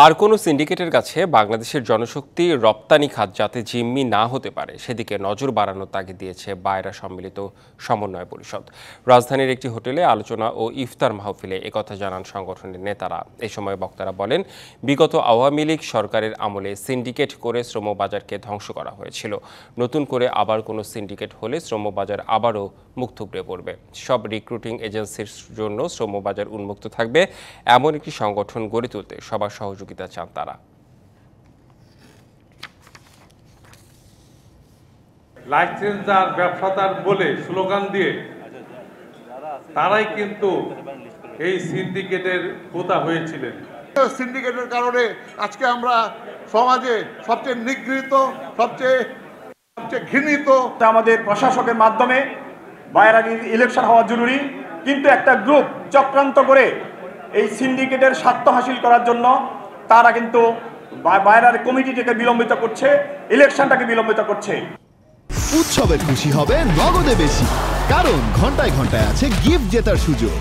আর কোনো সিন্ডিকেটের কাছে বাংলাদেশের জনশক্তি রপ্তানি খাত যাতে জিম্মি না হতে পারে সেদিকে নজর বাড়ানোর তাগিদ দিয়েছে বায়রা সম্মিলিত সমন্বয় পরিষদ। রাজধানীর একটি হোটেলে আলোচনা ও ইফতার মাহফিলে একথা জানান সংগঠনের নেতারা। এ সময় বক্তারা বলেন, বিগত আওয়ামী লীগ সরকারের আমলে সিন্ডিকেট করে শ্রমবাজারকে ধ্বংস করা হয়েছিল। নতুন করে আবার কোনো সিন্ডিকেট হলে শ্রমবাজার আবারও মুখ থুবড়ে পড়বে। সব রিক্রুটিং এজেন্সির জন্য শ্রমবাজার উন্মুক্ত থাকবে এমন একটি সংগঠন গড়ে তুলতে সবার সহযোগিতা চান তারা। লাইসেন্সদার ব্যবসাদার বলে স্লোগান দিয়ে তারাই কিন্তু এই সিন্ডিকেটের হোতা হয়েছিলেন। সিন্ডিকেটের কারণে আজকে আমরা সমাজে সবচেয়ে নিগৃহীত, সবচেয়ে ঘৃণিত। আমাদের প্রশাসকের মাধ্যমে বাইরে ইলেকশন হওয়া জরুরি, কিন্তু একটা গ্রুপ চক্রান্ত করে এই সিন্ডিকেটের স্বার্থ হাসিল করার জন্য তারা কিন্তু বাইরের কমিটিটাকে বিলম্বিত করছে, ইলেকশনটাকে বিলম্বিত করছে। উৎসবের খুশি হবে নগদে বেশি, কারণ ঘন্টায় ঘন্টায় আছে গিফট জেতার সুযোগ।